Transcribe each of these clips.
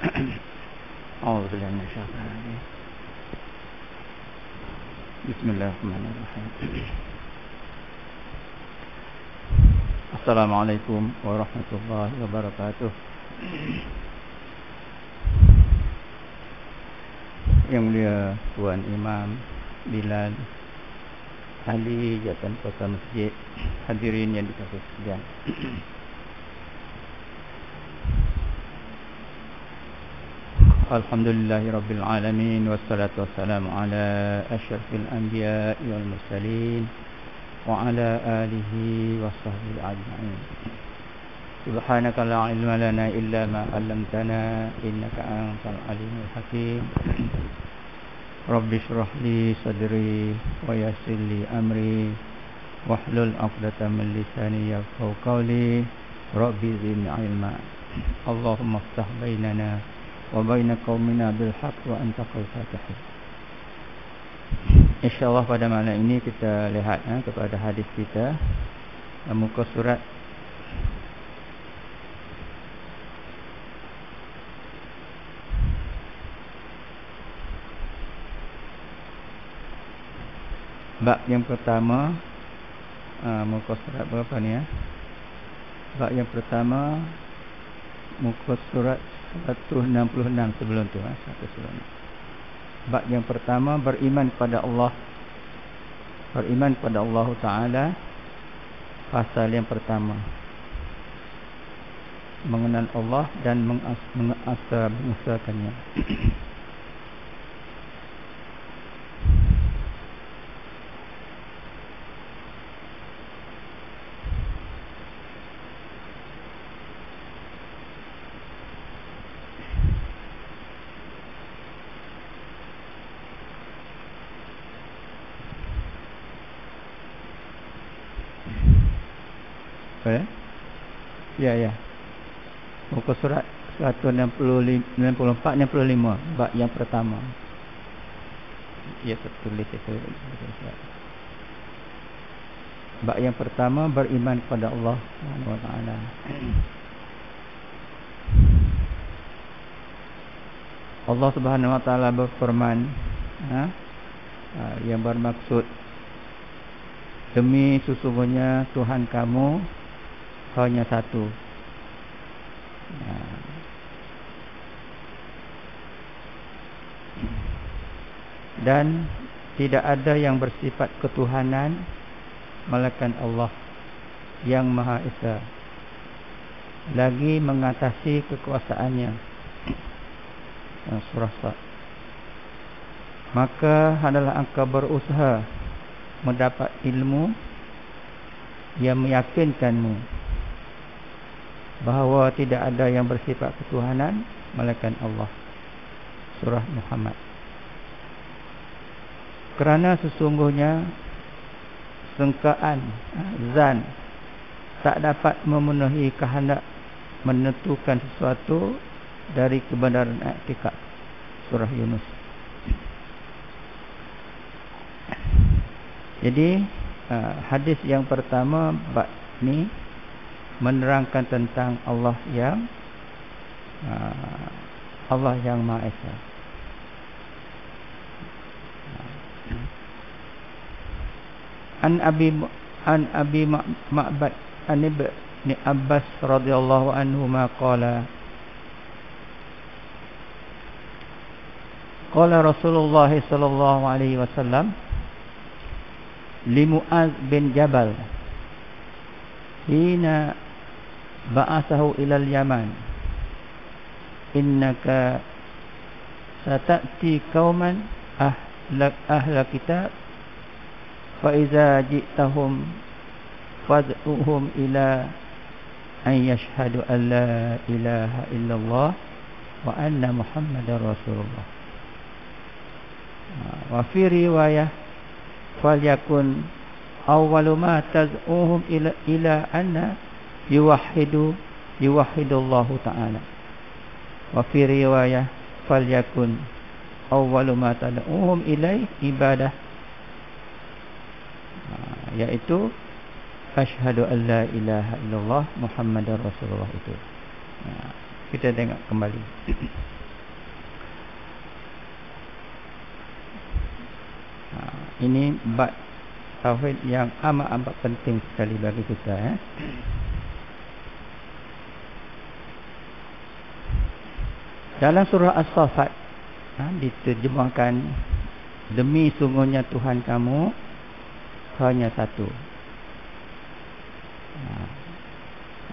أعوذ بالله من الشيطان الرجيم. بسم الله الرحمن الرحيم. السلام عليكم ورحمة الله وبركاته. Yang mulia Tuan Imam Bilal, ahli jawatan kota masjid, hadirin yang dikasihi sekalian. Alhamdulillahi Rabbil Alamin, wassalatu wassalamu ala asyrafil anbiya wal mursalin wa ala alihi wa sahbihi ajma'in. Subhanaka la ilma lana illa ma 'allamtana innaka antal alimul hakim. Rabbi shrah li sadri wa yassir li amri wahlul 'uqdatam min lisani yafqahu qawli. Rabbi zidni ilma. Allahumma iftah bainana wa baina qaumina bil haqq wa anta khairul fatihin. InsyaAllah pada malam ini kita lihat kepada hadis kita, muka surat bab yang pertama. Muka surat berapa ni ya? Bab yang pertama, muka surat 166 sebelum tu, 166. Bab yang pertama, beriman kepada Allah. Beriman kepada Allah Ta'ala. Pasal yang pertama, mengenal Allah dan mengasah-mengasahkannya. Ya. Muka surat 164-65, bab yang pertama. Ya, tertulis itu. Bab yang pertama, beriman kepada Allah Subhanahu wa taala. Allah Subhanahu wa taala berfirman, yang bermaksud, demi sesungguhnya Tuhan kamu hanya satu. Dan tidak ada yang bersifat ketuhanan melainkan Allah yang Maha Esa, lagi mengatasi kekuasaannya. Surah Sad. Maka hendaklah engkau berusaha mendapat ilmu yang meyakinkanmu bahawa tidak ada yang bersifat ketuhanan melainkan Allah. Surah Muhammad. Kerana sesungguhnya sangkaan, zan, tak dapat memenuhi kehendak menentukan sesuatu dari kebenaran i'tikad. Surah Yunus. Jadi hadis yang pertama bab ni menerangkan tentang Allah yang Maha Esa. An Abi Ma'bad an Ibn Abbas radhiyallahu anhuma qala Rasulullah sallallahu alaihi wasallam li Mu'adz bin Jabal hina ba'athahu ilal Yaman, innaka sata'ti qauman ahla kitab fa iza ji'tahum fad'uhum ila an yashhadu an la ilaha illallah wa anna Muhammadar Rasulullah. Wa fi riwayah falyakun awwalu ma tad'uhum ila anna yuwahhidullahu ta'ala. Wa fi riwayah falyakun awwalu ma tad'uhum ilai ibadah, yaitu asyhadu an la ilaha illallah Muhammadar Rasulullah itu. Kita tengok kembali. Ini bab tauhid yang amat penting sekali bagi kita. Dalam surah As-Saffat diterjemahkan, demi sungguhnya Tuhan kamu hanya satu.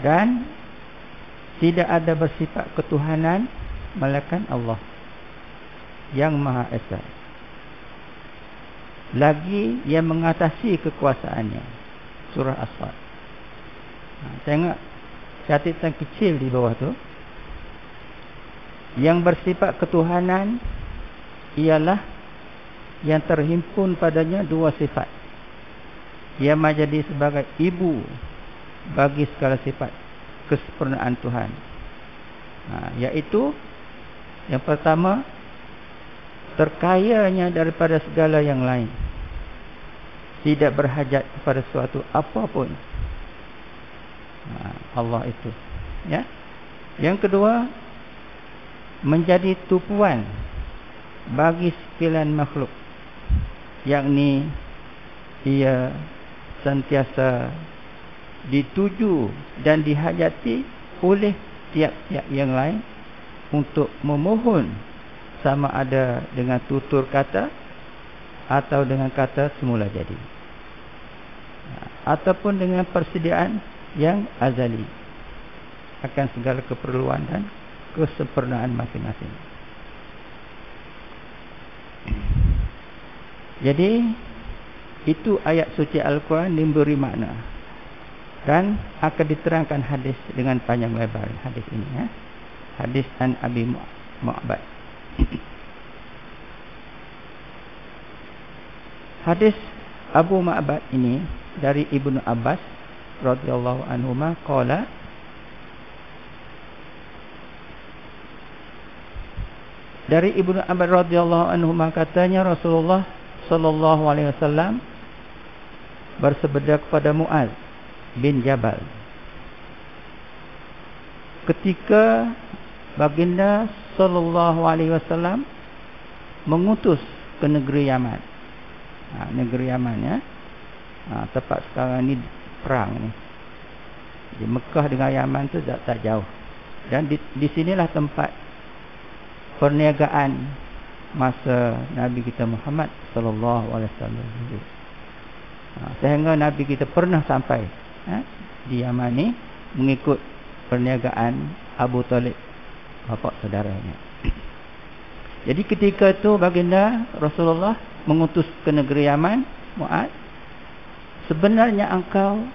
Dan tidak ada bersifat ketuhanan melainkan Allah yang Maha Esa, lagi yang mengatasi kekuasaannya. Surah As-Sad. Tengok catatan kecil di bawah tu. Yang bersifat ketuhanan ialah yang terhimpun padanya dua sifat. Ia menjadi sebagai ibu bagi segala sifat kesempurnaan Tuhan. Iaitu yang pertama, terkayanya daripada segala yang lain, tidak berhajat kepada sesuatu apapun. Allah itu, ya. Yang kedua, menjadi tumpuan bagi sekalian makhluk, yakni ia sentiasa dituju dan dihajati oleh tiap-tiap yang lain untuk memohon, sama ada dengan tutur kata atau dengan kata semula jadi, ataupun dengan persediaan yang azali akan segala keperluan dan kesempurnaan masing-masing. Jadi itu ayat suci Al-Quran memberi makna, dan akan diterangkan hadis dengan panjang lebar. Hadis ini, hadis an Abi Mu'abbad. Hadis Abu Mu'abbad ini dari Ibnu Abbas radhiyallahu anhuma qala, dari Ibnu Abbas radhiyallahu anhuma katanya, Rasulullah sallallahu alaihi wasallam bersabda kepada Muaz bin Jabal ketika baginda sallallahu alaihi wasallam mengutus ke negeri Yaman. Negeri Yaman, ya. Tempat sekarang ni perang ni. Di Mekah dengan Yaman tu tak jauh. Dan di sinilah tempat perniagaan masa Nabi kita Muhammad sallallahu alaihi wasallam. Sehingga Nabi kita pernah sampai di Yaman ni mengikut perniagaan Abu Talib, bapa saudaranya. Jadi ketika itu baginda Rasulullah mengutus ke negeri Yaman, Muaz, sebenarnya engkau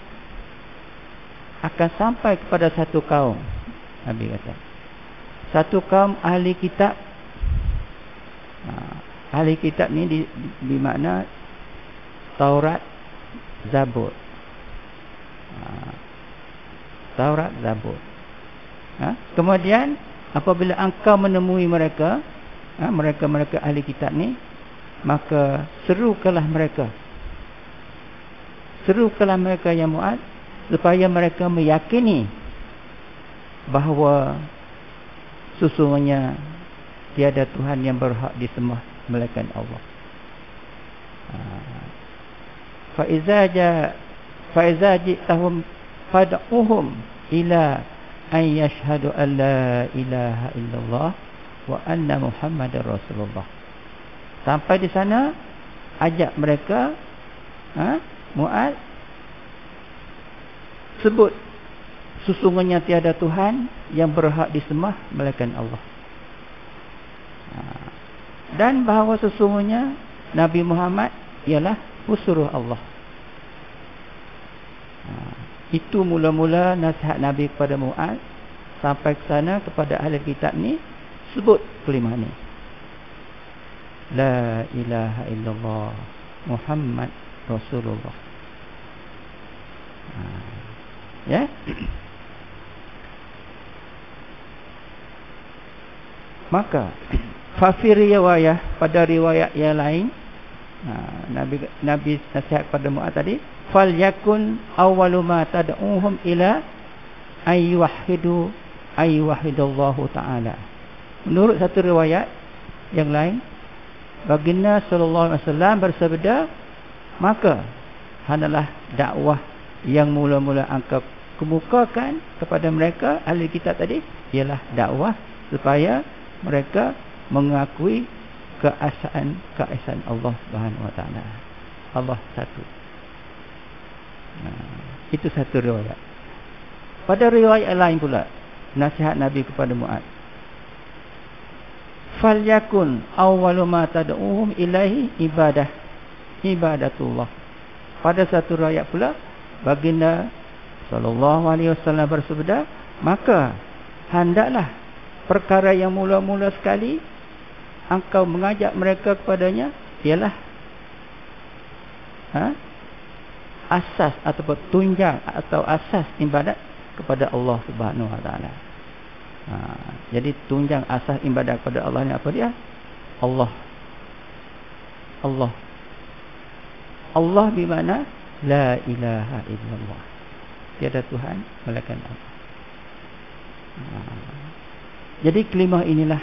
akan sampai kepada satu kaum, Nabi kata, satu kaum ahli kitab. Ahli kitab ni di makna Taurat, Zabur. Taurat, Zabur. Kemudian apabila engkau menemui mereka, mereka ahli kitab ni, maka serukanlah mereka. Serukanlah mereka, ya Muaz, supaya mereka meyakini bahawa sesungguhnya tiada Tuhan yang berhak disembah melainkan Allah. Fa iza ji'tahum fad'uhum ila an yashhadu an la ilaha illallah wa anna Muhammadar Rasulullah. Sampai di sana, ajak mereka, Muaz, sebut sesungguhnya tiada Tuhan yang berhak disembah melainkan Allah, dan bahawa sesungguhnya Nabi Muhammad ialah pesuruh Allah. Itu mula-mula nasihat Nabi kepada Muaz. Sampai ke sana kepada ahli kitab ni, sebut kalimah ni, la ilaha illallah Muhammad Rasulullah. Ya. Maka fa-fi riwayah, pada riwayat yang lain, Nabi nasihat kepada Muaz tadi, fal yakun awwalu ma tad'uhum ila ayyuhidallahu ta'ala. Menurut satu riwayat yang lain, baginda sallallahu alaihi wasallam bersabda, maka adalah dakwah yang mula-mula engkau kemukakan kepada mereka ahli kitab tadi ialah dakwah supaya mereka mengakui keesaan Allah Subhanahu wa taala. Allah satu. Itu satu riwayat. Pada riwayat lain pula nasihat Nabi kepada Mu'adz, falyakun awwalu ma tad'uhum ilaihi ibadatullah. Pada satu riwayat pula baginda sallallahu alaihi wasallam bersabda, maka hendaklah perkara yang mula-mula sekali engkau mengajak mereka kepadanya ialah asas atau tunjang atau asas ibadat kepada Allah Subhanahu wa taala. Jadi tunjang asas ibadat kepada Allah ni apa dia? Allah. Allah di mana? La ilaha illallah. Tiada Tuhan melainkan Allah. Jadi kalimah inilah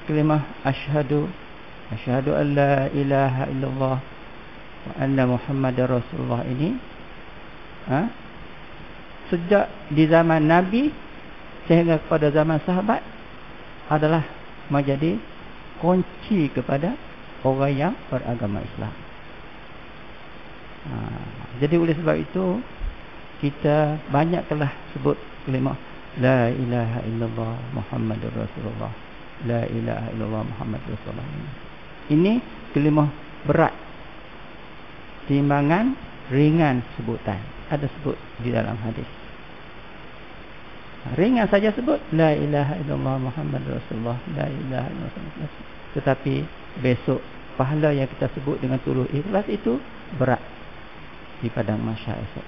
kalimah asyhadu an la ilaha illallah wa anna Muhammadar Rasulullah ini sejak di zaman Nabi sehingga kepada zaman sahabat adalah menjadi kunci kepada orang yang beragama Islam. Jadi oleh sebab itu kita banyak telah sebut kalimah la ilaha illallah Muhammadur Rasulullah. La ilaha illallah Muhammadur Rasulullah. Ini kalimah berat timbangan ringan sebutan. Ada sebut di dalam hadis. Ringan saja sebut la ilaha illallah Muhammadur Rasulullah, la ilaha illallah. Tetapi besok pahala yang kita sebut dengan tulus ikhlas itu berat di padang mahsyar esok.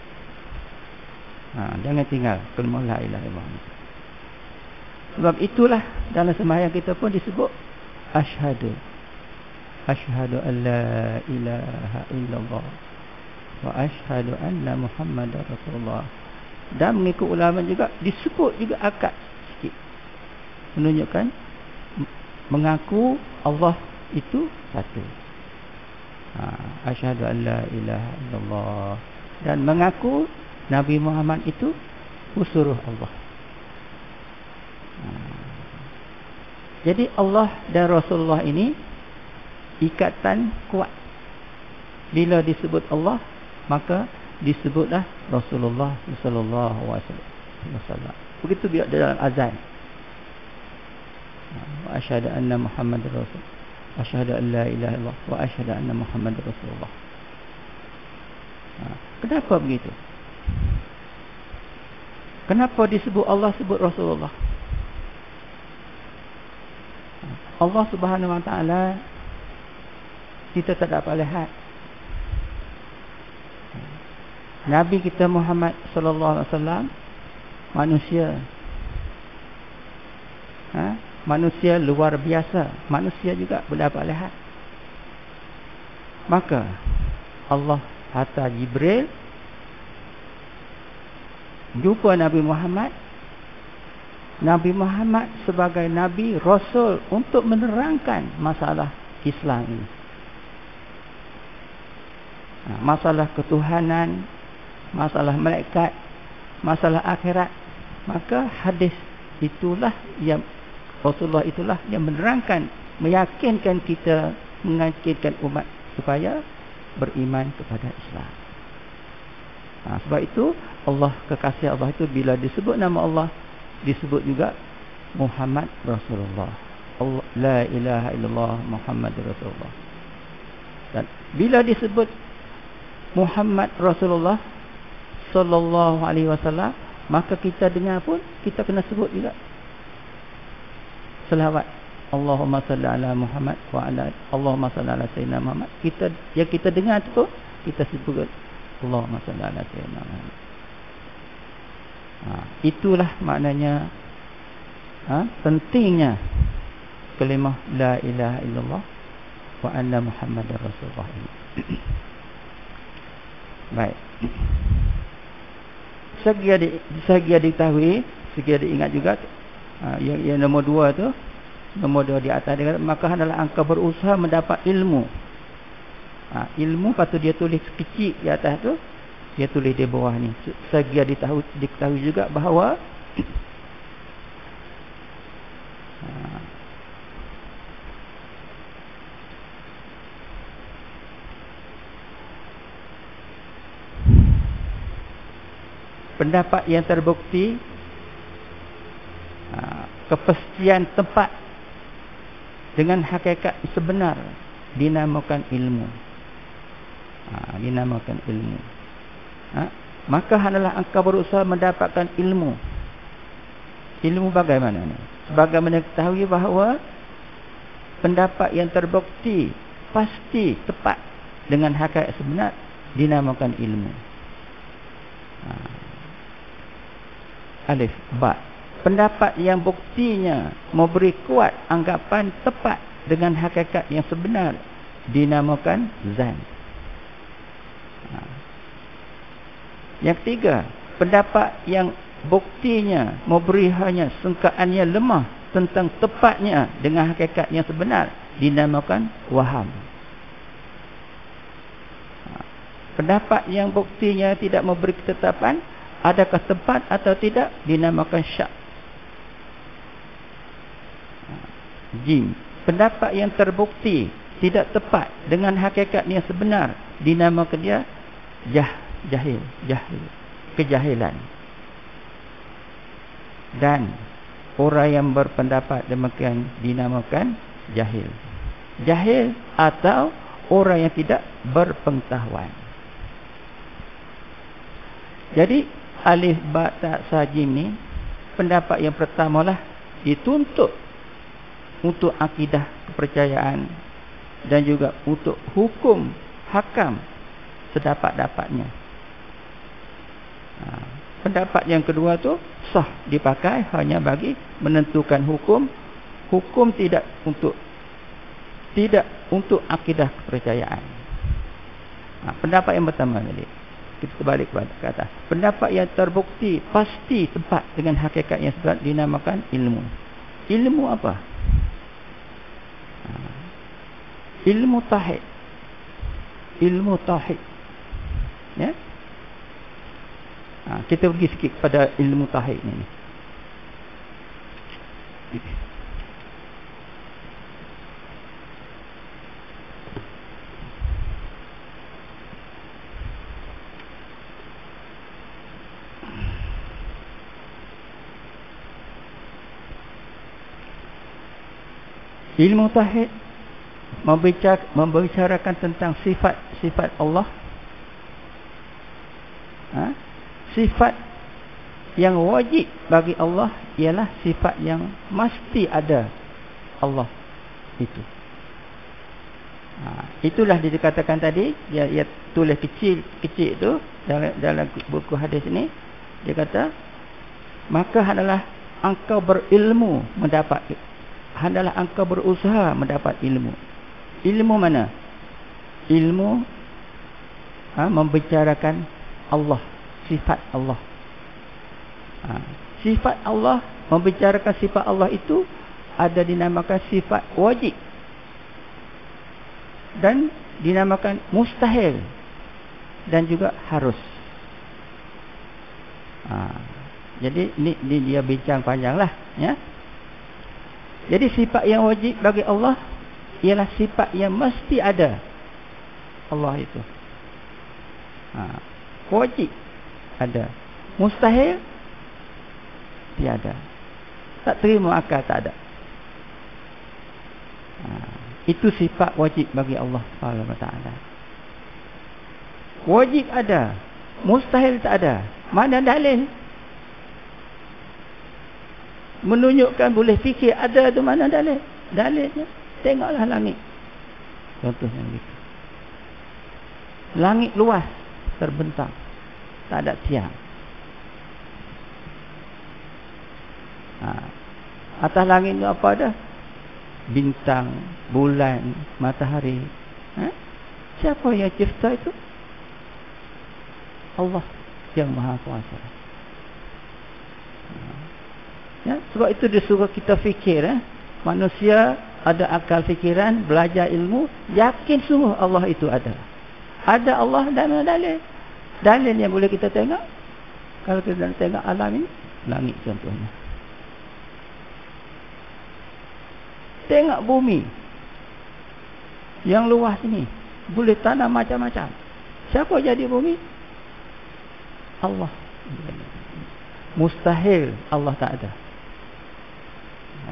Jangan tinggal kalimah la ilaha illallah. Sebab itulah dalam sembahyang kita pun disebut asyhadu an la ilaha illallah wa asyhadu anna Muhammadar Rasulullah. Dan mengikut ulama juga disebut juga akad sikit, menunjukkan mengaku Allah itu satu. Asyhadu an la ilaha illallah, dan mengaku Nabi Muhammad itu usuruh Allah. Jadi Allah dan Rasulullah ini ikatan kuat. Bila disebut Allah, maka disebutlah Rasulullah sallallahu alaihi wasallam. Begitu juga dalam azan. Wa asyhadu anna Muhammadar Rasul. Asyhadu an la ilaha illallah wa asyhadu anna Muhammadar Rasulullah. Kenapa begitu? Kenapa disebut Allah, sebut Rasulullah? Allah Subhanahu wa taala kita tak dapat lihat. Nabi kita Muhammad sallallahu alaihi wasallam manusia. Manusia luar biasa, manusia juga berdapat lihat. Maka Allah hantar Jibril jumpa Nabi Muhammad. Nabi Muhammad sebagai Nabi Rasul untuk menerangkan masalah Islam ini. Masalah ketuhanan, masalah malaikat, masalah akhirat. Maka hadis itulah yang Rasulullah itulah yang menerangkan, meyakinkan kita, mengakinkan umat supaya beriman kepada Islam. Sebab itu Allah, kekasih Allah itu bila disebut nama Allah, disebut juga Muhammad Rasulullah. Allah, la ilaha illallah Muhammadur Rasulullah. Dan bila disebut Muhammad Rasulullah sallallahu alaihi wasallam, maka kita dengar pun kita kena sebut juga selawat Allahumma salli ala Muhammad wa ala Allahumma salli ala sayyidina Muhammad. Kita yang kita dengar tu kita sebut Allahumma salli ala sayyidina Muhammad. Itulah maknanya pentingnya kalimah la ilaha illallah wa anna Muhammadar Rasulullah ini. Baik. Segi ada diketahui, segi ada ingat juga, yang nombor 2 tu, nombor 2 di atas dia kata, maka adalah engkau berusaha mendapat ilmu Ilmu patut dia tulis kecil di atas tu, dia tulis di bawah ni. Segia diketahui juga bahawa pendapat yang terbukti, kepastian tempat dengan hakikat sebenar dinamakan ilmu. Dinamakan ilmu. Maka hendaklah engkau berusaha mendapatkan ilmu. Ilmu bagaimana ni? Sebagaimana ketahui bahawa pendapat yang terbukti pasti tepat dengan hakikat sebenar dinamakan ilmu. Alif ba. Pendapat yang buktinya memberi kuat anggapan tepat dengan hakikat yang sebenar dinamakan zan. Yang ketiga, pendapat yang buktinya memberi hanya sangkaannya lemah tentang tepatnya dengan hakikat yang sebenar dinamakan waham. Pendapat yang buktinya tidak memberi ketetapan adakah tepat atau tidak dinamakan syak. Jim. Pendapat yang terbukti tidak tepat dengan hakikat yang sebenar dinamakan dia jahil, kejahilan. Dan orang yang berpendapat demikian dinamakan jahil. Jahil atau orang yang tidak berpengetahuan. Jadi alif ba ta sa jim ni pendapat yang pertamalah dituntut untuk akidah kepercayaan dan juga untuk hukum hakam sedapat-dapatnya. Pendapat yang kedua tu sah dipakai hanya bagi menentukan hukum. Hukum tidak untuk akidah kepercayaan. Pendapat yang pertama tadi kita terbalik ke atas. Pendapat yang terbukti pasti tepat dengan hakikat yang sebenar dinamakan ilmu. Ilmu apa? Ilmu tauhid. Ilmu tauhid. Ya? Kita pergi sikit kepada ilmu tauhid ni. Ilmu tauhid membicarakan tentang sifat-sifat Allah. Sifat yang wajib bagi Allah ialah sifat yang mesti ada Allah itu. Itulah dikatakan tadi, dia tulis kecil-kecil tu dalam buku hadis ini. Dia kata, maka hendaklah engkau berilmu hendaklah engkau berusaha mendapat ilmu. Ilmu mana? Ilmu membicarakan Allah, sifat Allah. Sifat Allah, membicarakan sifat Allah itu ada dinamakan sifat wajib dan dinamakan mustahil dan juga harus. Jadi ni dia bincang panjanglah, ya. Jadi sifat yang wajib bagi Allah ialah sifat yang mesti ada Allah itu. Wajib ada. Mustahil tiada. Tak terima akal tak ada. Itu sifat wajib bagi Allah Subhanahu wa taala. Wajib ada, mustahil tak ada. Mana dalil menunjukkan boleh fikir ada tu? Mana dalil? Dalilnya tengoklah langit. Contohnya begitu. Langit luas, terbentang, tak ada tiang. Atas langit tu apa ada? Bintang, bulan, matahari. Siapa yang cipta itu? Allah yang Maha Kuasa. Ya, sebab itu dia suruh kita fikir, manusia ada akal fikiran, belajar ilmu, yakin sungguh Allah itu ada. Ada Allah dan dalil. Dalil yang boleh kita tengok. Kalau kita tengok alam ini, langit contohnya. Tengok bumi yang luas ini, boleh tanam macam-macam. Siapa jadi bumi? Allah. Mustahil Allah tak ada.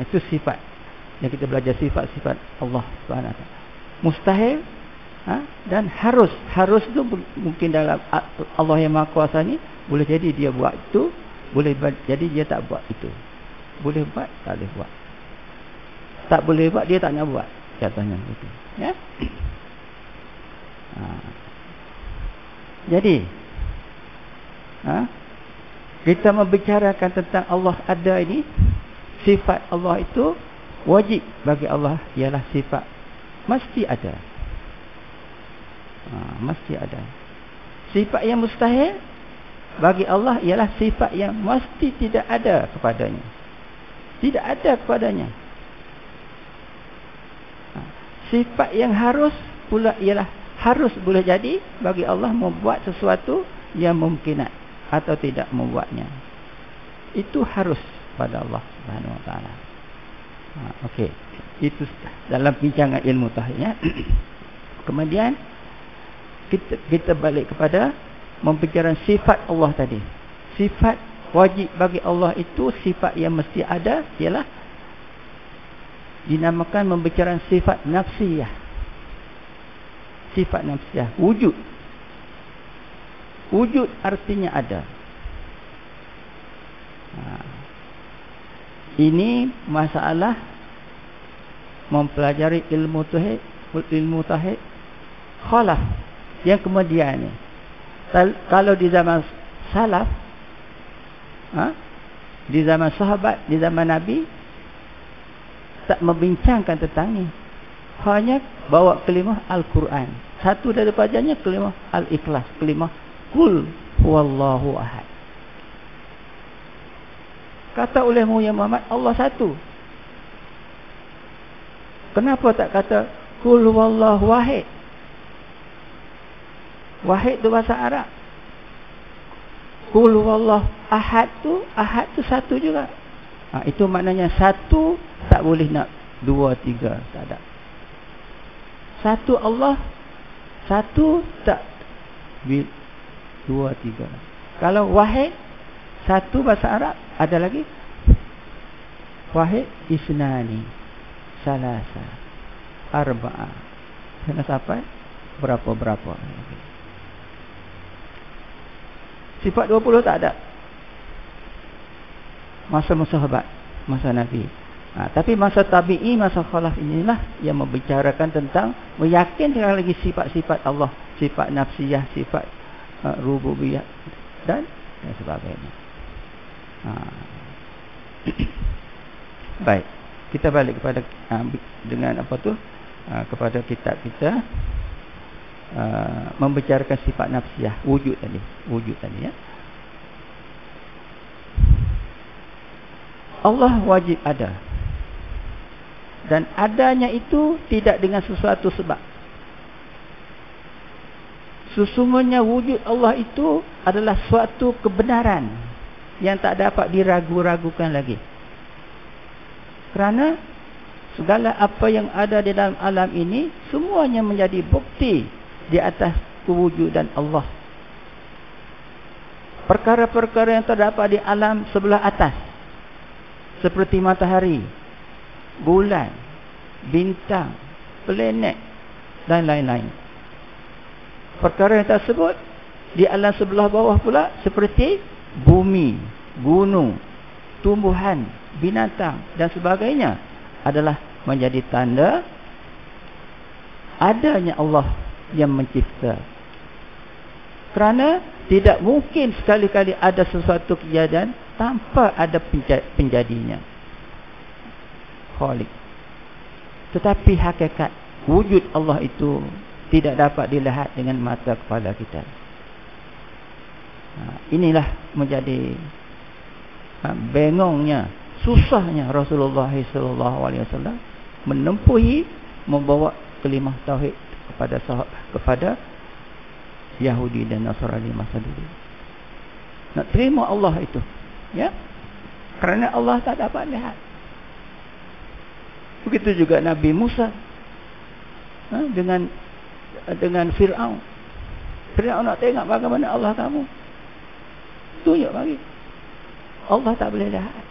Itu sifat yang kita belajar, sifat-sifat Allah Subhanahu Wa Taala. Mustahil, dan harus itu mungkin dalam Allah yang Maha Kuasa ni, boleh jadi dia buat itu, boleh jadi dia tak buat itu. Boleh buat, tak boleh buat. Tak boleh buat, dia tak nak buat. Contohnya itu, ya. Jadi kita membicarakan tentang Allah ada ini, sifat Allah itu wajib bagi Allah ialah sifat mesti ada. Mesti ada. Sifat yang mustahil bagi Allah ialah sifat yang mesti tidak ada kepadanya. Tidak ada kepadanya. Sifat yang harus pula ialah harus boleh jadi bagi Allah membuat sesuatu yang mungkinat atau tidak membuatnya. Itu harus pada Allah Subhanahu Wa Taala. Okey. Itu dalam bincangan ilmu tauhidnya. Kemudian kita balik kepada membicarakan sifat Allah tadi. Sifat wajib bagi Allah itu, sifat yang mesti ada ialah dinamakan membicarakan sifat nafsiyah. Sifat nafsiyah, wujud. Wujud artinya ada. Ini masalah mempelajari ilmu tauhid khalaf yang kemudian ni. Kalau di zaman salaf, di zaman sahabat, di zaman Nabi, tak membincangkan tentang ni. Hanya bawa kalimah Al-Quran. Satu daripadanya kalimah Al-Ikhlas, kalimah Qul huwallahu ahad. Kata oleh Muhammad, Allah satu. Kenapa tak kata Qul huwallahu wahid? Wahid tu bahasa Arab. Qul huwallahu ahad tu satu juga. Itu maknanya satu, tak boleh nak dua, tiga, tak ada. Satu Allah, satu tak dua, tiga. Kalau wahid, satu bahasa Arab, ada lagi wahid, isnani, salasa, arba'a. Kena sampai berapa-berapa. Sifat 20 tak ada. Masa sahabat, masa Nabi. Tapi masa tabi'i, masa khalaf inilah yang membicarakan tentang meyakinkan lagi sifat-sifat Allah, sifat nafsiyah, sifat rububiyah dan sebagainya. Baik, kita balik kepada dengan apa tu, kepada kitab kita, membicarakan sifat nafsiyah, wujud tadi ya. Allah wajib ada. Dan adanya itu tidak dengan sesuatu sebab. Sesungguhnya wujud Allah itu adalah suatu kebenaran yang tak dapat diragu-ragukan lagi. Kerana segala apa yang ada di dalam alam ini semuanya menjadi bukti di atas kewujudan Allah. Perkara-perkara yang terdapat di alam sebelah atas, seperti matahari, bulan, bintang, planet dan lain-lain. Perkara yang tersebut di alam sebelah bawah pula, seperti bumi, gunung, tumbuhan, binatang dan sebagainya, adalah menjadi tanda adanya Allah yang mencipta. Kerana tidak mungkin sekali-kali ada sesuatu kejadian tanpa ada penjadinya, Khalik. Tetapi hakikat wujud Allah itu tidak dapat dilihat dengan mata kepala kita. Inilah menjadi bengongnya, susahnya Rasulullah SAW menempuhi, membawa kalimah tauhid kepada Yahudi dan Nasrani masa dulu. Nak terima Allah itu, ya, kerana Allah tak dapat lihat. Begitu juga Nabi Musa dengan Fir'aun. Fir'aun nak tengok bagaimana Allah kamu, tunjuk bagi. Allah tak boleh lihat.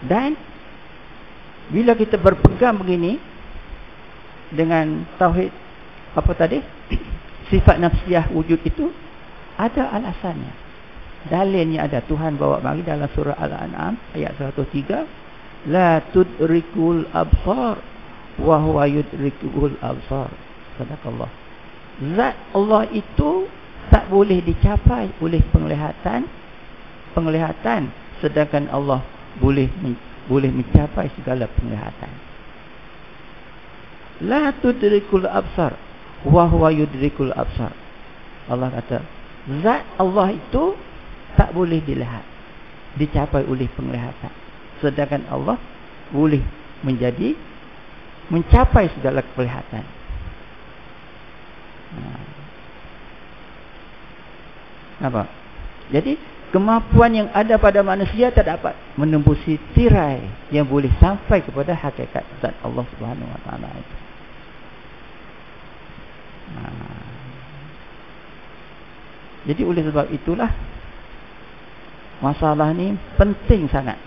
Dan bila kita berpegang begini dengan tauhid apa tadi, sifat nafsiyah wujud itu, ada alasannya, dalilnya ada. Tuhan bawa bagi dalam surah Al-An'am ayat 103, la tudrikul absar wa huwa yudrikul absar. Sadaqallah. Zat Allah itu tak boleh dicapai oleh penglihatan, sedangkan Allah boleh mencapai segala penglihatan. La tudrikul absar wa huwa yudrikul absar. Allah kata zat Allah itu tak boleh dilihat, dicapai oleh penglihatan, sedangkan Allah boleh mencapai segala penglihatan. Apa? Jadi kemampuan yang ada pada manusia tak dapat menembusi tirai yang boleh sampai kepada hakikat zat Allah Subhanahu Wa Taala itu. Jadi oleh sebab itulah masalah ni penting sangat.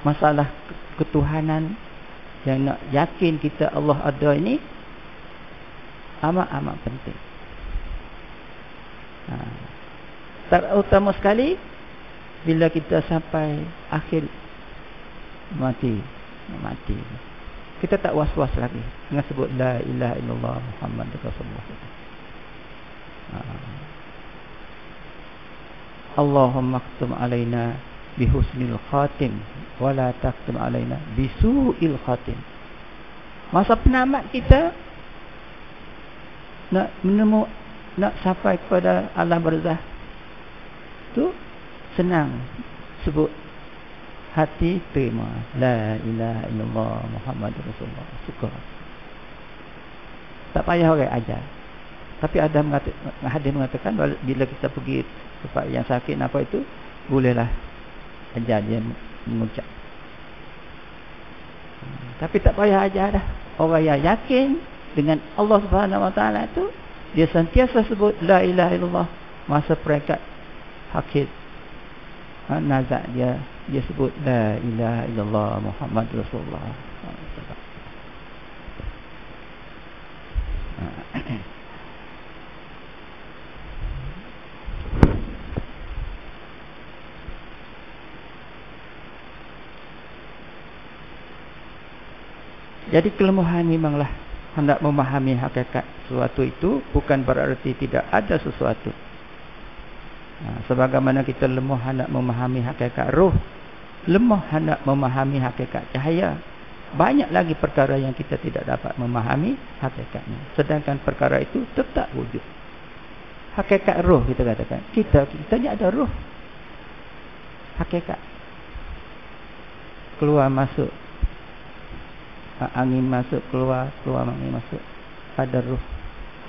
Masalah ketuhanan yang nak yakin kita Allah ada ini amat penting. Terutama sekali bila kita sampai akhir mati, kita tak was-was lagi dengan sebut la ilaha illallah Muhammadur Rasulullah. Allahumma khtim alaina bihusnil khatim wa la taqtim alaina bisu'il khatim. Masa penamat kita nak sampai kepada alam barzah tu senang, sebut hati terima la ilaha illallah Muhammadur Rasulullah, suka, tak payah orang ajar. Tapi ada hadis mengatakan bila kita pergi tempat yang sakit apa itu, bolehlah ajar dia mengucap. Tapi tak payah ajar dah. Orang yang yakin dengan Allah Subhanahu Wa Taala itu, dia sentiasa sebut la ilaha illallah. Masa peringkat akhir nazak dia sebut la ilaha illallah Muhammadur Rasulullah. Jadi kelemahan memanglah hendak memahami hakikat sesuatu itu, bukan berarti tidak ada sesuatu. Sebagaimana kita lemah hendak memahami hakikat roh, lemah hendak memahami hakikat cahaya, banyak lagi perkara yang kita tidak dapat memahami hakikatnya, sedangkan perkara itu tetap wujud. Hakikat roh kita katakan, kita ni ada roh, hakikat keluar masuk, angin masuk keluar angin masuk, ada roh.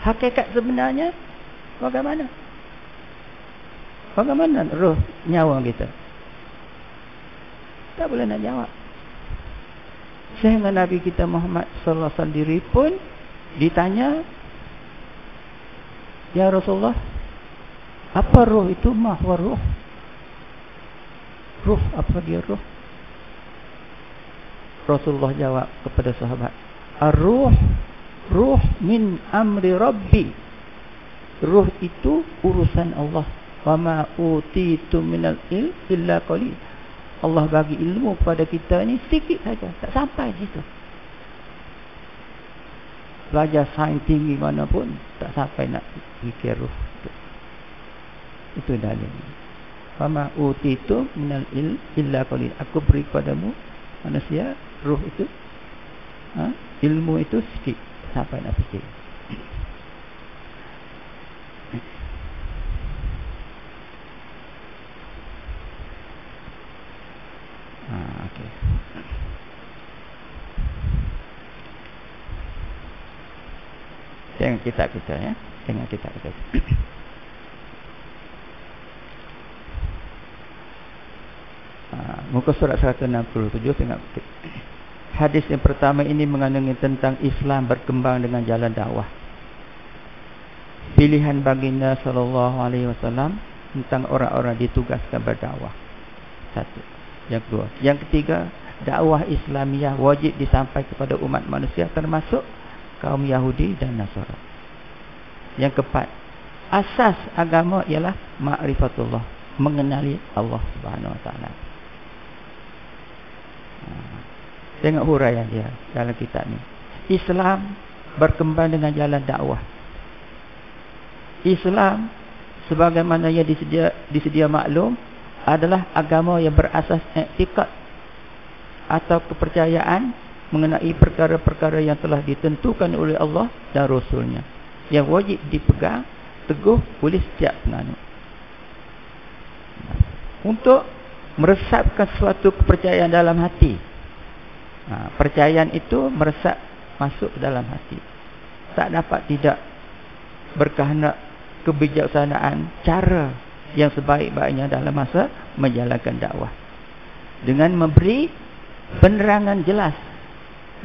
Hakikat sebenarnya bagaimana roh nyawa kita? Tak boleh nak jawab. Sehingga Nabi kita Muhammad sallallahu alaihi wasallam sendiri pun ditanya, ya Rasulullah, apa roh itu? Mahwa roh, apa dia roh? Rasulullah jawab kepada sahabat, ar-ruh min amri Rabbi. Ruh itu urusan Allah. Wa ma utitu minal ilm illa qalil. Allah bagi ilmu kepada kita ni sedikit saja, tak sampai situ. Belajar sains tinggi mana pun tak sampai nak fikir ruh. Itu dalil. Wa ma utitu minal ilm illa qalil. Aku beri padamu manusia ruh itu, ilmu itu sikit, sampai nak fikir. Okey. Tengok kitab kita ya. Tengok kitab kita. Muka surat 167 tengok. Hadis yang pertama ini mengandungi tentang Islam berkembang dengan jalan dakwah. Pilihan baginda sallallahu alaihi wasallam tentang orang-orang ditugaskan berdakwah. Satu. Yang kedua, yang ketiga, dakwah Islamiah wajib disampaikan kepada umat manusia termasuk kaum Yahudi dan Nasara. Yang keempat, asas agama ialah ma'rifatullah, mengenali Allah Subhanahu wa taala. Tengok huraian dia dalam kitab ni. Islam berkembang dengan jalan dakwah. Islam sebagaimana yang disedia maklum adalah agama yang berasas i'tiqad atau kepercayaan mengenai perkara-perkara yang telah ditentukan oleh Allah dan Rasulnya, yang wajib dipegang teguh oleh setiap penganut. Untuk meresapkan suatu kepercayaan dalam hati, percayaan itu meresap masuk ke dalam hati. Tak dapat tidak berkehendak kebijaksanaan cara yang sebaik-baiknya dalam masa menjalankan dakwah, dengan memberi penerangan jelas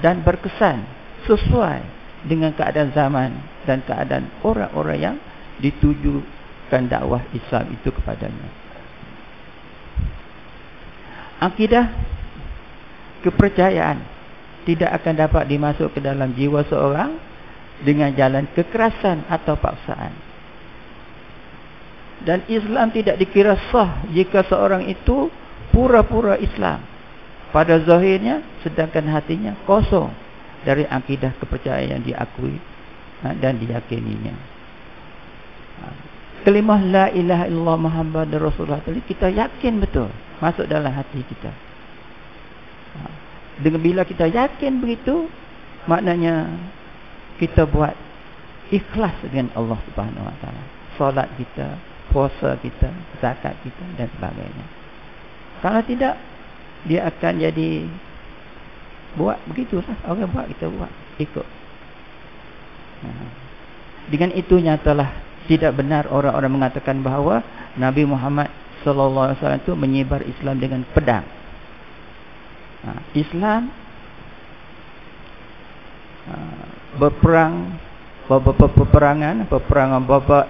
dan berkesan sesuai dengan keadaan zaman dan keadaan orang-orang yang ditujukan dakwah Islam itu kepadanya. Akidah kepercayaan tidak akan dapat dimasuk ke dalam jiwa seorang dengan jalan kekerasan atau paksaan. Dan Islam tidak dikira sah jika seorang itu pura-pura Islam pada zahirnya, sedangkan hatinya kosong dari akidah kepercayaan yang diakui dan diyakininya. Kalimah la ilaha illallah Muhammadur Rasulullah tadi kita yakin betul masuk dalam hati kita. Dengan bila kita yakin begitu, maknanya kita buat ikhlas dengan Allah Subhanahu wa taala. Solat kita, puasa kita, zakat kita dan sebagainya. Kalau tidak, dia akan jadi buat begitu sah. Orang buat, kita buat, ikut. Dengan itu nyatalah tidak benar orang-orang mengatakan bahawa Nabi Muhammad sallallahu alaihi wasallam itu menyebar Islam dengan pedang. Islam berperang, peperangan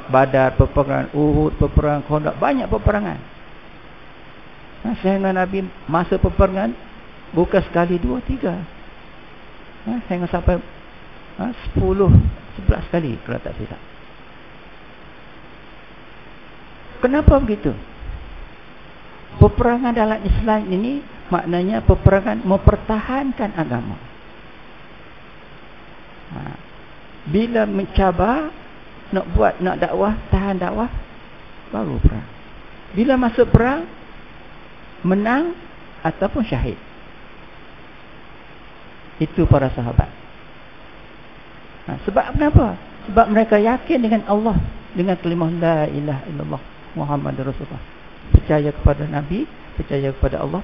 Badar, peperangan Uhud, peperangan Khandaq, banyak peperangan. Sehingga Nabi masa peperangan bukan sekali, dua, tiga, sehingga sampai 10, 11 kali kalau tak silap. Kenapa begitu? Peperangan dalam Islam ini maknanya peperangan mempertahankan agama. Bila mencabar, nak dakwah, tahan dakwah, baru perang. Bila masuk perang, menang ataupun syahid. Itu para sahabat. Sebab kenapa? Sebab mereka yakin dengan Allah, dengan kalimah la ilaha illallah Muhammadur Rasulullah. Percaya kepada Nabi, percaya kepada Allah,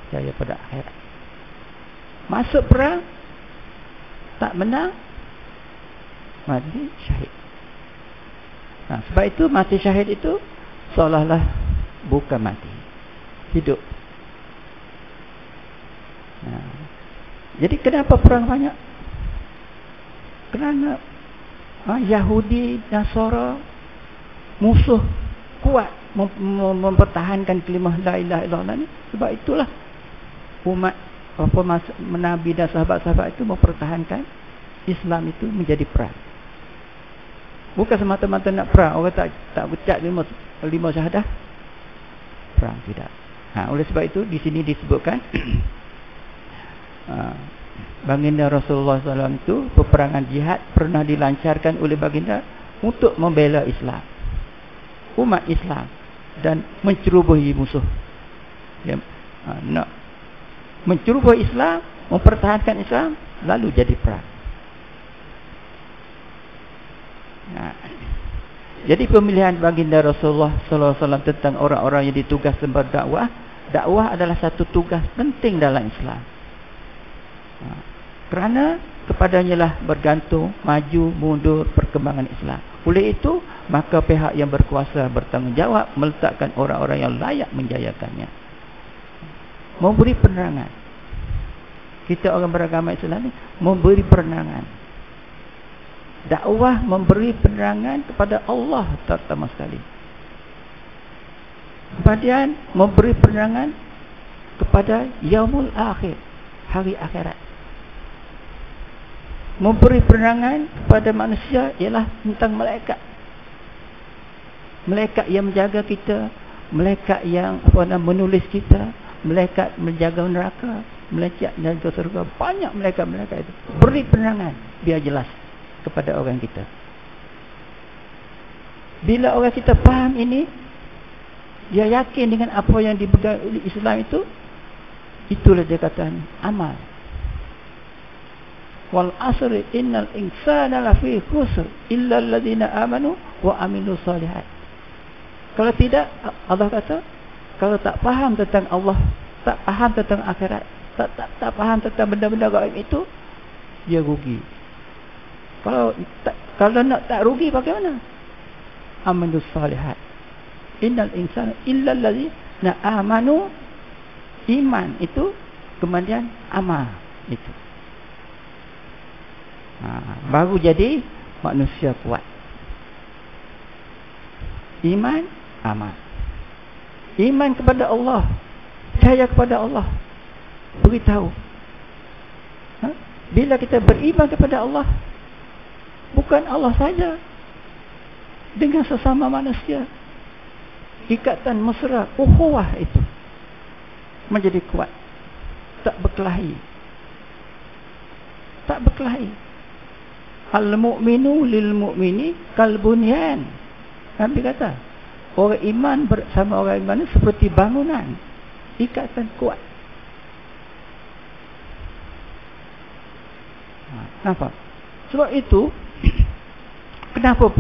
percaya pada akhirat. Masuk perang, tak menang, mati syahid. Sebab itu mati syahid itu seolah-olah bukan mati, hidup. Jadi kenapa perang banyak? Kerana Yahudi dan Nasara musuh kuat mempertahankan kalimah la ilaha illallah ni. Sebab itulah umat Nabi dan sahabat-sahabat itu mempertahankan Islam itu menjadi perang. Bukan semata-mata nak perang. Orang tak ucap lima syahadah, perang, tidak. Oleh sebab itu di sini disebutkan baginda Rasulullah SAW itu peperangan jihad pernah dilancarkan oleh baginda untuk membela Islam, umat Islam, dan mencerobohi musuh. Dia nak mencerobohi Islam, mempertahankan Islam, lalu jadi perang. Jadi pemilihan baginda Rasulullah SAW tentang orang-orang yang ditugaskan berdakwah Dakwah adalah satu tugas penting dalam Islam. Kerana kepadanya lah bergantung maju mundur perkembangan Islam. Oleh itu, maka pihak yang berkuasa bertanggungjawab meletakkan orang-orang yang layak menjayakannya. Memberi penerangan. Kita orang beragama Islam ni memberi penerangan. Dakwah memberi penerangan kepada Allah terutama sekali. Kemudian memberi penerangan kepada yaumul akhir, hari akhirat. Memberi penerangan kepada manusia ialah tentang malaikat. Malaikat yang menjaga kita, malaikat yang menulis kita, malaikat menjaga neraka, malaikat menjaga surga. Banyak malaikat-malaikat itu. Beri penerangan biar jelas kepada orang kita. Bila orang kita faham ini, dia yakin dengan apa yang dipegang oleh Islam itu, itulah dia kata amal. Wal asri innal insana lafi khusr illa alladhina amanu wa amilus solihat. Kalau tidak, Allah kata, kalau tak faham tentang Allah, tak faham tentang akhirat, tak faham tentang benda-benda gaib itu, dia rugi. Kalau nak tak rugi bagaimana? Amalus solihat. Innal insana illa alladhina amanu. Iman itu kemudian amal itu. Baru jadi manusia kuat. Iman, amal. Iman kepada Allah, percaya kepada Allah, beritahu. Bila kita beriman kepada Allah, bukan Allah saja, dengan sesama manusia, ikatan mesra, ukhuwah itu menjadi kuat. Tak berkelahi. Tak berkelahi. Al-mu'minu lil-mu'mini kal-bunyan. Nabi kata, orang iman bersama orang iman seperti bangunan, ikatan kuat. Nampak? Sebab itu, kenapa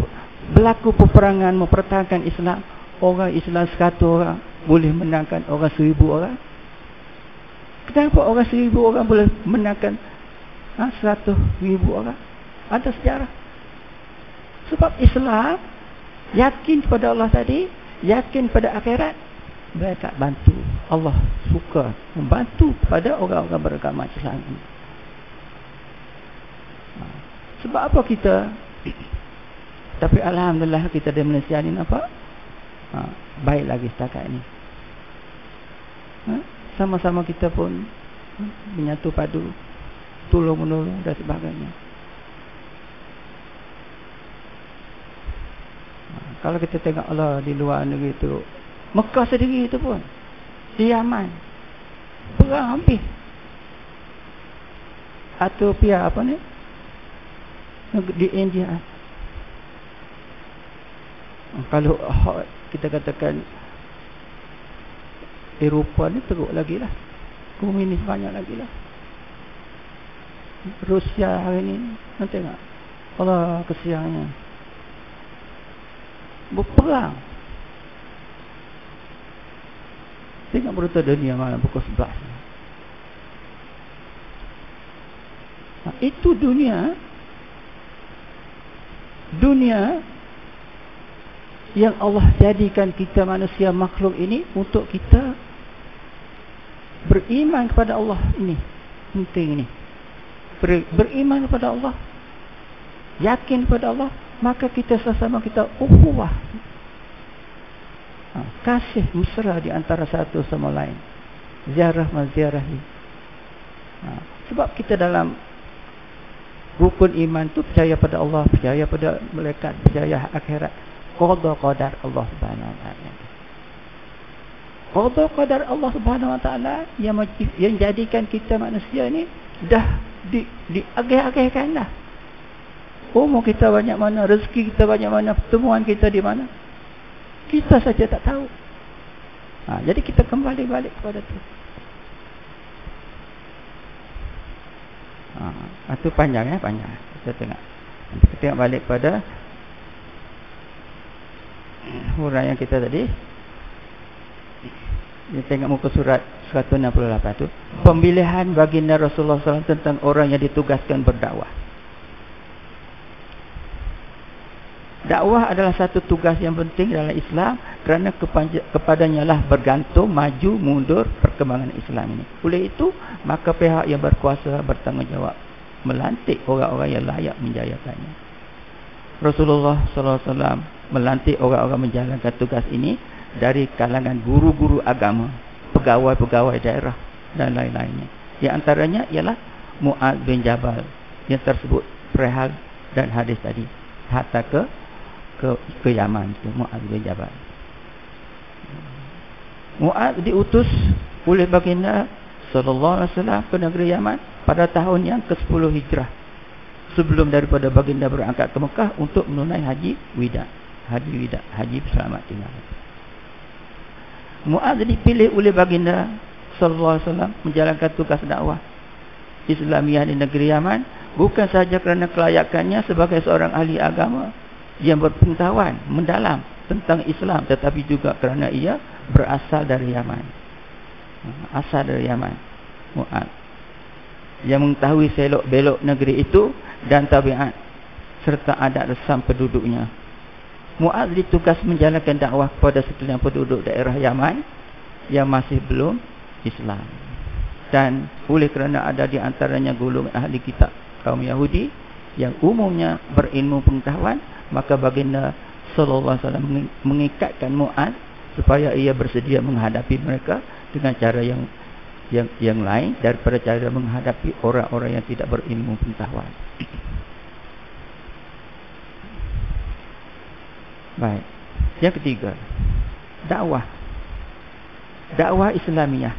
berlaku peperangan mempertahankan Islam? Orang Islam 100 orang boleh menangkan orang 1000 orang. Kenapa orang 1000 orang boleh menangkan 100,000 orang? Ada sejarah. Sebab Islam yakin kepada Allah tadi, yakin pada akhirat, mereka bantu. Allah suka membantu pada orang-orang beragama Islam ini. Sebab apa kita? Tapi alhamdulillah kita di Malaysia ni nampak baik lagi setakat ini. Sama-sama kita pun menyatu padu, tolong menolong dan sebagainya. Kalau kita tengok Allah di luar negeri itu, Mekah sendiri itu pun, di Yaman, perang habis. Atau pihak apa ni, di India. Kalau kita katakan Eropah ni teruk lagi lah, komunis banyak lagi lah. Rusia hari ni, nanti tengok Allah kesiannya, berperang. Tengok berita dunia malam pukul 11. Itu dunia yang Allah jadikan kita manusia makhluk ini untuk kita beriman kepada Allah. Ini penting ini. Beriman kepada Allah, yakin kepada Allah, maka kita sesama kita ukhuwah, kasih mesra di antara satu sama lain, ziarah maziarahi. Sebab kita dalam rukun iman tu percaya pada Allah, percaya pada malaikat, percaya akhirat, qada qadar Allah Subhanahu wa taala. Qada qadar Allah Subhanahu wa taala yang jadikan kita manusia ni dah diagih-agihkan dah. Umur kita banyak mana, rezeki kita banyak mana, pertemuan kita di mana, kita saja tak tahu. Jadi kita kembali balik kepada tu. Itu panjang ya, panjang. Kita tengok. Kita tengok balik pada huraian kita tadi. Dia tengok muka surat 168 tu. Pemilihan baginda Rasulullah SAW tentang orang yang ditugaskan berdakwah. Dakwah adalah satu tugas yang penting dalam Islam kerana kepadanya lah bergantung maju mundur perkembangan Islam ini. Oleh itu, maka pihak yang berkuasa bertanggungjawab melantik orang-orang yang layak menjayakannya. Rasulullah SAW melantik orang-orang menjalankan tugas ini dari kalangan guru-guru agama, pegawai-pegawai daerah dan lain-lainnya. Di antaranya ialah Mu'adz bin Jabal yang tersebut perihal dan hadis tadi. Hatta ke Yaman itu, Mu'adz bin Jabal. Mu'adz diutus oleh baginda sallallahu alaihi wasallam ke negeri Yaman pada tahun yang ke-10 Hijrah. Sebelum daripada baginda berangkat ke Mekah untuk menunai haji wida. Haji selamat tinggal. Mu'adz dipilih oleh baginda sallallahu alaihi wasallam menjalankan tugas dakwah Islamiah di negeri Yaman bukan sahaja kerana kelayakannya sebagai seorang ahli agama yang berpengetahuan mendalam tentang Islam, tetapi juga kerana ia berasal dari Yaman. Asal dari Yaman, Mu'adz, yang mengetahui selok belok negeri itu dan tabiat serta adat resam penduduknya. Mu'adz ditugas menjalankan dakwah kepada sekalian penduduk daerah Yaman yang masih belum Islam. Dan oleh kerana ada di antaranya golongan ahli kitab kaum Yahudi yang umumnya berilmu pengetahuan, maka baginda sallallahu alaihi wasallam mengikatkan Mu'adz supaya ia bersedia menghadapi mereka dengan cara yang lain daripada cara menghadapi orang-orang yang tidak berilmu pengetahuan. Baik. Yang ketiga, dakwah Islamiah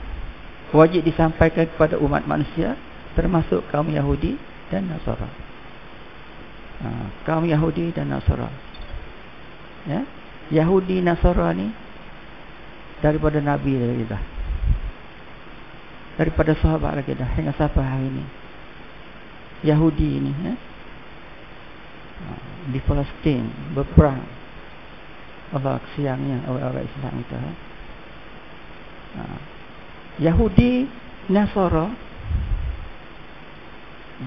wajib disampaikan kepada umat manusia termasuk kaum Yahudi dan Nasara. Kaum Yahudi dan Nasara. Ya, Yahudi Nasara ni daripada Nabi lagi dah. Daripada sahabat lagi dah hingga sampai hari ini. Yahudi ini di Palestin berperang. Allah kesiangnya orang-orang Islam itu. Yahudi Nasara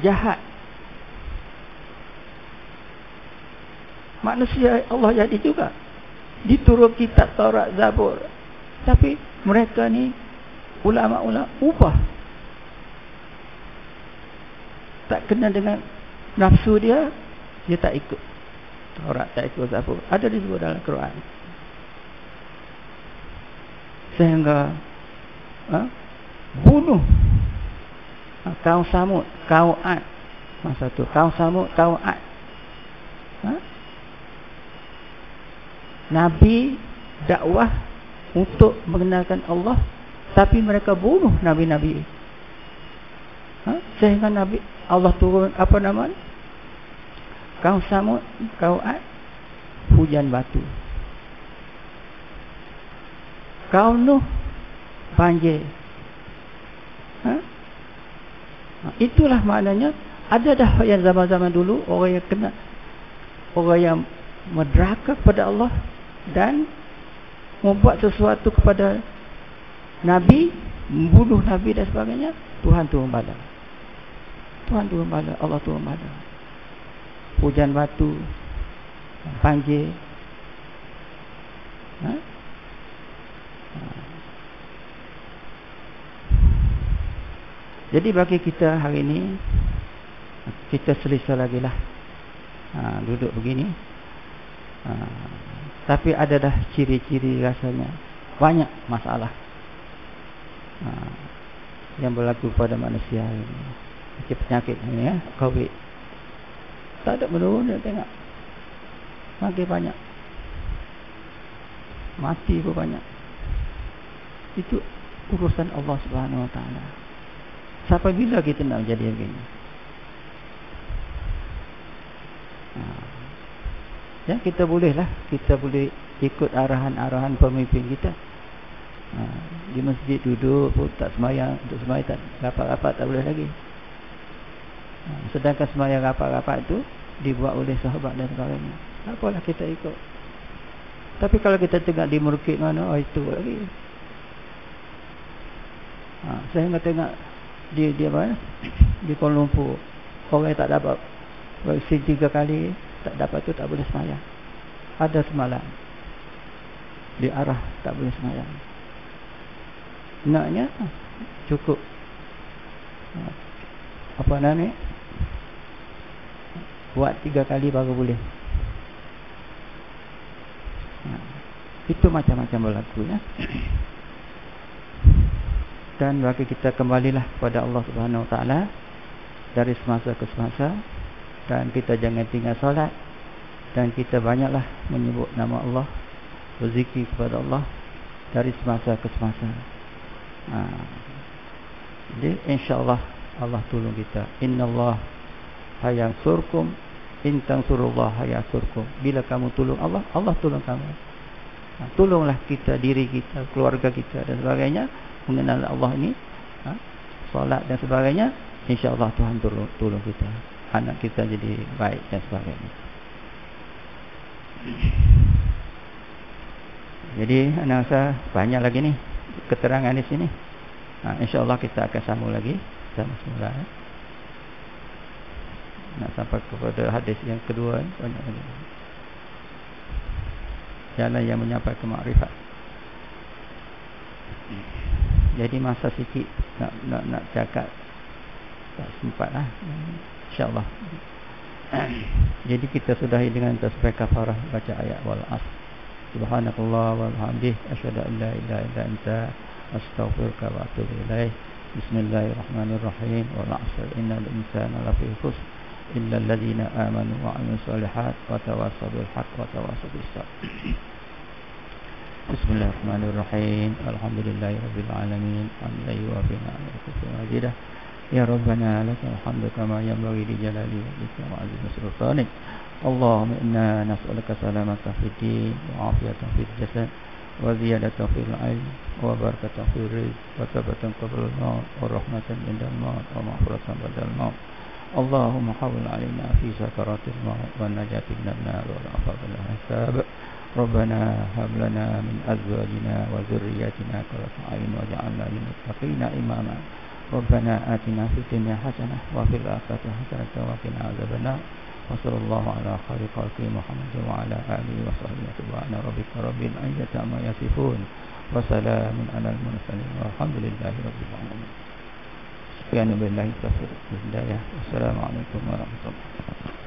jahat. Manusia Allah jadi juga. Diturun kitab Taurat, Zabur. Tapi mereka ni ulama-ulama ubah. Tak kena dengan nafsu dia tak ikut Taurat, tak ikut Zabur. Ada disebut dalam Quran. Sehingga bunuh kaum Samud, kaum Ad. Masa tu kaum Samud, kaum Ad. Nabi dakwah untuk mengenalkan Allah, tapi mereka bunuh nabi-nabi. Sehingga Nabi Allah turun apa nama? Kaum Samud, kaum Ad, hujan batu. Kaum Nuh, banjir. Itulah maknanya ada dah yang zaman-zaman dulu orang yang kena, orang yang menderhaka kepada Allah dan membuat sesuatu kepada Nabi, membunuh Nabi dan sebagainya. Tuhan turun bala. Tuhan turun bala, Allah turun bala. Hujan batu, banjir. Jadi bagi kita hari ini, kita selesa lagi lah duduk begini. Tapi ada dah ciri-ciri rasanya banyak masalah yang berlaku pada manusia ini. Penyakit ini ya, COVID. Tak ada menurun dia tengok. Makin banyak. Mati pun banyak. Itu urusan Allah Subhanahu Wa Taala. Sampai bila kita nak jadi begini? Ya, kita boleh ikut arahan-arahan pemimpin kita. Di masjid duduk pun tak semayang, untuk semayang tak rapat-rapat tak boleh lagi. Sedangkan semayang rapat-rapat itu dibuat oleh sahabat dan sebagainya. Tak apalah kita ikut. Tapi kalau kita tengok di murkid mana, itu lagi. Saya tengok di apa? Di Kuala Lumpur, orang yang tak dapat vaksin 3 kali, tak dapat tu tak boleh sembahyang. Ada semalam di arah tak boleh sembahyang. Naknya cukup apa nama ni, buat 3 kali baru boleh. Itu macam-macam berlaku ya. Dan bagi kita kembalilah kepada Allah Subhanahu Wa Taala dari semasa ke semasa, dan kita jangan tinggal solat, dan kita banyaklah menyebut nama Allah, berzikir kepada Allah dari semasa ke semasa. Jadi insya-Allah Allah tolong kita. Innallaha hayansurkum in tansurullah hayansurkum. Bila kamu tolong Allah, Allah tolong kamu. Tolonglah kita, diri kita, keluarga kita dan sebagainya, mengenal Allah ini, solat dan sebagainya, insya-Allah Tuhan tolong kita. Anak kita jadi baik dan sebagainya. Jadi anak saya banyak lagi ni keterangan di sini. Insya-Allah kita akan sambung lagi sama semula. Nak sampai kepada hadis yang kedua, banyak lagi. Jalan yang menyampai ke makrifat. Jadi masa sikit nak cakap tak sempat lah, insya-Allah. Jadi kita sudahi dengan tasbih kafarah, baca ayat wal asr. Subhanakallah walhamdih, asyhadu an la ilaha illa anta, astaghfiruka wa atubu ilaih. Bismillahirrahmanirrahim. Wal asr innal insana lafi khusr illa alladhina amanu wa 'amilus solihat wa tawassaw bil haqq wa tawassaw bis sabr. Bismillahirrahmanirrahim. Alhamdulillahirabbil alamin. Hamdan yuwafi ni'matahu wa majidah. Ya Rabbana lakal hamdu kama yanbaghi li jalali wajhika wa 'azimi sultanik. Allahumma inna nas'aluka salamata fid din wa 'afiyatan fid jasad wa ziyadatan fil 'ilm wa barakatan fil rizq wa thabatan qabla al-maut wa rahmatan indal maut wa maghfiratan ba'dal maut. Allahumma hawwil 'alaina fi sakaratil maut wa najati minan nar wa afadhal hisab. Rabbana hab lana min azwajina wa dhurriyyatina qurrata a'yun waj'alna lil muttaqina imama. Rabbana atina fid dunya hasanah wa fil akhirati hasanah wa qina adzabannar. Wa sallallahu ala khairi khalqi Muhammad wa ala alihi wa sahbihi. Subhana rabbika rabbil izzati amma yasifun wa salamun alal mursalin walhamdulillahi rabbil alamin. Sekian billahi taufiq wal hidayah. Wassalamu alaikum warahmatullahi wabarakatuh.